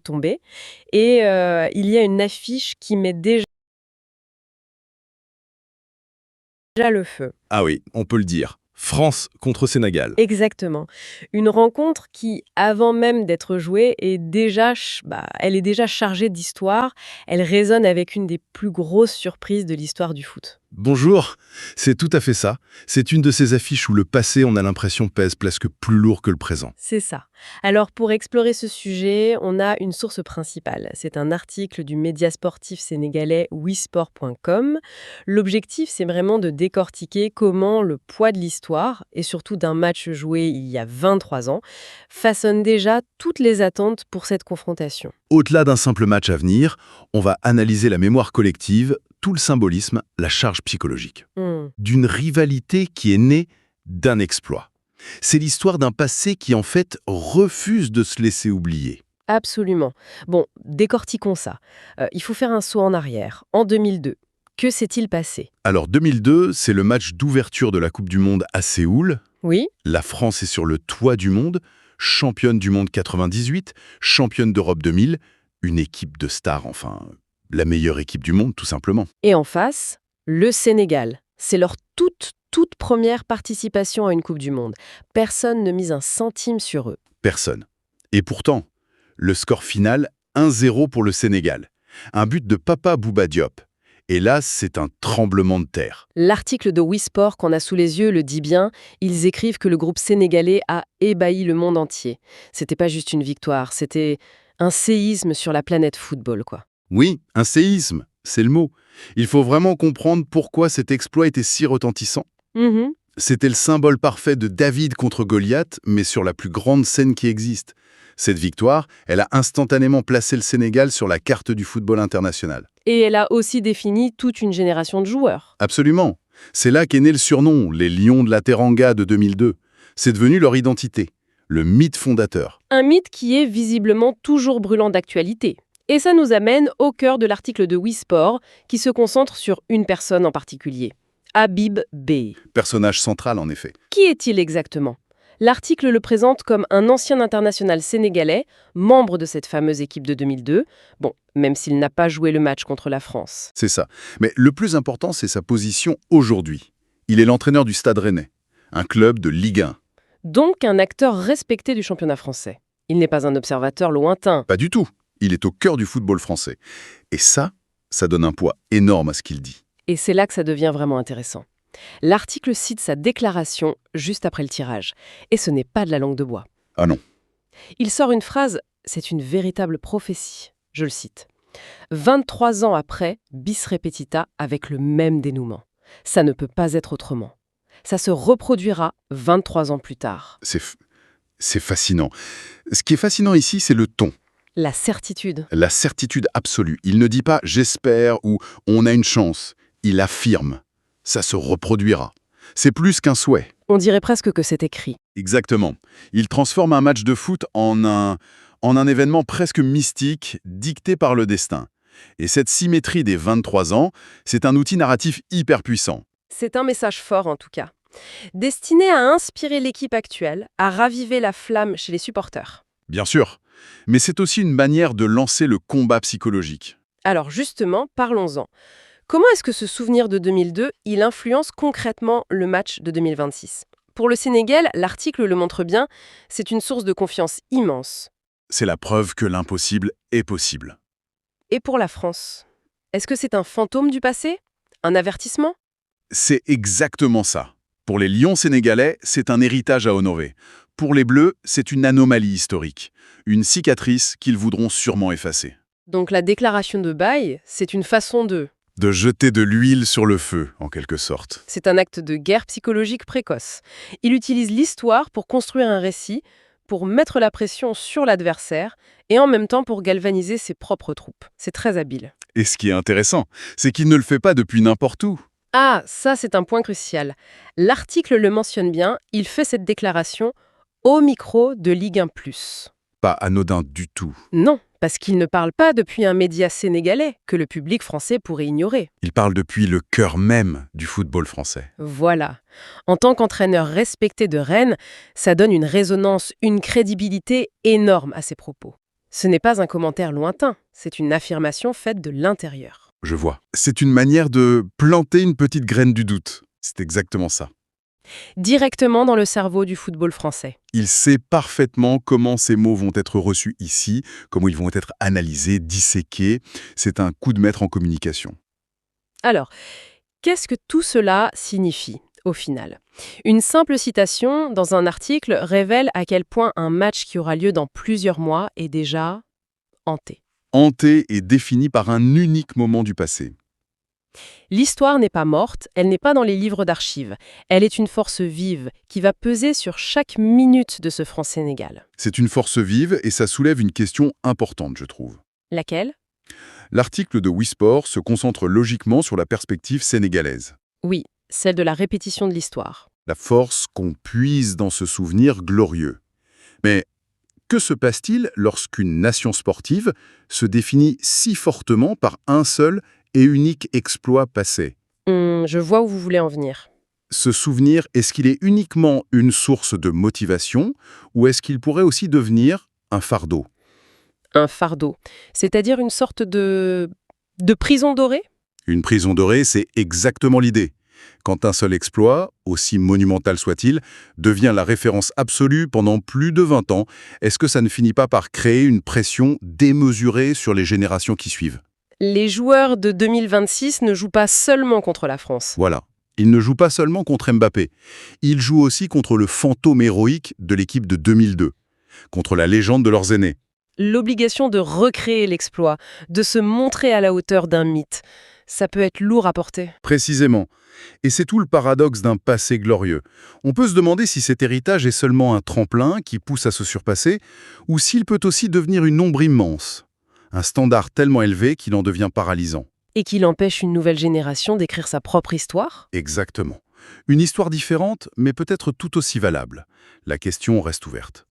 tomber. Et il y a une affiche qui met déjà le feu. Ah oui, on peut le dire. France contre Sénégal. Exactement. Une rencontre qui, avant même d'être jouée, elle est déjà chargée d'histoire. Elle résonne avec une des plus grosses surprises de l'histoire du foot. Bonjour, c'est tout à fait ça. C'est une de ces affiches où le passé, on a l'impression, pèse presque plus lourd que le présent. C'est ça. Alors, pour explorer ce sujet, on a une source principale. C'est un article du média sportif sénégalais wisport.com. L'objectif, c'est vraiment de décortiquer comment le poids de l'histoire, et surtout d'un match joué il y a 23 ans, façonne déjà toutes les attentes pour cette confrontation. Au-delà d'un simple match à venir, on va analyser la mémoire collective, tout le symbolisme, la charge psychologique. D'une rivalité qui est née d'un exploit. C'est l'histoire d'un passé qui, en fait, refuse de se laisser oublier. Absolument. Bon, décortiquons ça. Il faut faire un saut en arrière. En 2002, que s'est-il passé? Alors 2002, c'est le match d'ouverture de la Coupe du Monde à Séoul. Oui, La France est sur le toit du monde, championne du monde 98, championne d'Europe 2000, une équipe de stars, enfin, la meilleure équipe du monde, tout simplement. et en face, le Sénégal. C'est leur toute première participation à une Coupe du Monde. Personne ne mise un centime sur eux. Personne. Et pourtant, le score final, 1-0 pour le Sénégal. Un but de Papa Bouba Diop. Et là, c'est un tremblement de terre. L'article de Wisport qu'on a sous les yeux le dit bien. Ils écrivent que le groupe sénégalais a ébahi le monde entier. C'était pas juste une victoire, c'était un séisme sur la planète football, quoi. Oui, un séisme, c'est le mot. Il faut vraiment comprendre pourquoi cet exploit était si retentissant. Mhm. C'était le symbole parfait de David contre Goliath, mais sur la plus grande scène qui existe. Cette victoire, elle a instantanément placé le Sénégal sur la carte du football international. Et elle a aussi défini toute une génération de joueurs. Absolument. C'est là qu'est né le surnom, les Lions de la Teranga de 2002. C'est devenu leur identité, le mythe fondateur. Un mythe qui est visiblement toujours brûlant d'actualité. Et ça nous amène au cœur de l'article de Wisport, qui se concentre sur une personne en particulier. Habib Beye. Personnage central, en effet. Qui est-il exactement? L'article le présente comme un ancien international sénégalais, membre de cette fameuse équipe de 2002, bon, même s'il n'a pas joué le match contre la France. C'est ça. Mais le plus important, c'est sa position aujourd'hui. Il est l'entraîneur du Stade Rennais, un club de Ligue 1. Donc un acteur respecté du championnat français. Il n'est pas un observateur lointain. Pas du tout. Il est au cœur du football français. Et ça donne un poids énorme à ce qu'il dit. Et c'est là que ça devient vraiment intéressant. L'article cite sa déclaration juste après le tirage. Et ce n'est pas de la langue de bois. Ah non. Il sort une phrase, c'est une véritable prophétie. Je le cite. 23 ans après, bis repetita avec le même dénouement. Ça ne peut pas être autrement. Ça se reproduira 23 ans plus tard. C'est fascinant. Ce qui est fascinant ici, c'est le ton. La certitude. La certitude absolue. Il ne dit pas « j'espère » ou « on a une chance ». Il affirme « ça se reproduira ». C'est plus qu'un souhait. On dirait presque que c'est écrit. Exactement. Il transforme un match de foot en un événement presque mystique, dicté par le destin. Et cette symétrie des 23 ans, c'est un outil narratif hyper puissant. C'est un message fort en tout cas. Destiné à inspirer l'équipe actuelle, à raviver la flamme chez les supporters. Bien sûr. Mais c'est aussi une manière de lancer le combat psychologique. Alors justement, parlons-en. Comment est-ce que ce souvenir de 2002, il influence concrètement le match de 2026? Pour le Sénégal, l'article le montre bien, c'est une source de confiance immense. C'est la preuve que l'impossible est possible. Et pour la France, est-ce que c'est un fantôme du passé? Un avertissement? C'est exactement ça. Pour les Lions sénégalais, c'est un héritage à honorer. Pour les Bleus, c'est une anomalie historique. Une cicatrice qu'ils voudront sûrement effacer. Donc la déclaration de bail, c'est une façon de... De jeter de l'huile sur le feu, en quelque sorte. C'est un acte de guerre psychologique précoce. Il utilise l'histoire pour construire un récit, pour mettre la pression sur l'adversaire et en même temps pour galvaniser ses propres troupes. C'est très habile. Et ce qui est intéressant, c'est qu'il ne le fait pas depuis n'importe où. Ah, ça c'est un point crucial. L'article le mentionne bien, il fait cette déclaration au micro de Ligue 1+. Pas anodin du tout. Non, parce qu'il ne parle pas depuis un média sénégalais que le public français pourrait ignorer. Il parle depuis le cœur même du football français. Voilà. En tant qu'entraîneur respecté de Rennes, ça donne une résonance, une crédibilité énorme à ses propos. Ce n'est pas un commentaire lointain, c'est une affirmation faite de l'intérieur. Je vois. C'est une manière de planter une petite graine du doute. C'est exactement ça. Directement dans le cerveau du football français. Il sait parfaitement comment ces mots vont être reçus ici, comment ils vont être analysés, disséqués. C'est un coup de maître en communication. Alors, qu'est-ce que tout cela signifie, au final? Une simple citation dans un article révèle à quel point un match qui aura lieu dans plusieurs mois est déjà hanté. Hanté et défini par un unique moment du passé. L'histoire n'est pas morte, elle n'est pas dans les livres d'archives. Elle est une force vive qui va peser sur chaque minute de ce France-Sénégal. C'est une force vive et ça soulève une question importante, je trouve. Laquelle? L'article de Wisport se concentre logiquement sur la perspective sénégalaise. Oui, celle de la répétition de l'histoire. La force qu'on puise dans ce souvenir glorieux. Mais que se passe-t-il lorsqu'une nation sportive se définit si fortement par un seul et unique exploit passé? Je vois où vous voulez en venir. Ce souvenir, est-ce qu'il est uniquement une source de motivation ou est-ce qu'il pourrait aussi devenir un fardeau? Un fardeau, c'est-à-dire une sorte de prison dorée? Une prison dorée, c'est exactement l'idée. Quand un seul exploit, aussi monumental soit-il, devient la référence absolue pendant plus de 20 ans, est-ce que ça ne finit pas par créer une pression démesurée sur les générations qui suivent? Les joueurs de 2026 ne jouent pas seulement contre la France. Voilà. Ils ne jouent pas seulement contre Mbappé. Ils jouent aussi contre le fantôme héroïque de l'équipe de 2002, contre la légende de leurs aînés. L'obligation de recréer l'exploit, de se montrer à la hauteur d'un mythe, ça peut être lourd à porter. Précisément. Et c'est tout le paradoxe d'un passé glorieux. On peut se demander si cet héritage est seulement un tremplin qui pousse à se surpasser, ou s'il peut aussi devenir une ombre immense. Un standard tellement élevé qu'il en devient paralysant. Et qu'il empêche une nouvelle génération d'écrire sa propre histoire? Exactement. Une histoire différente, mais peut-être tout aussi valable. La question reste ouverte.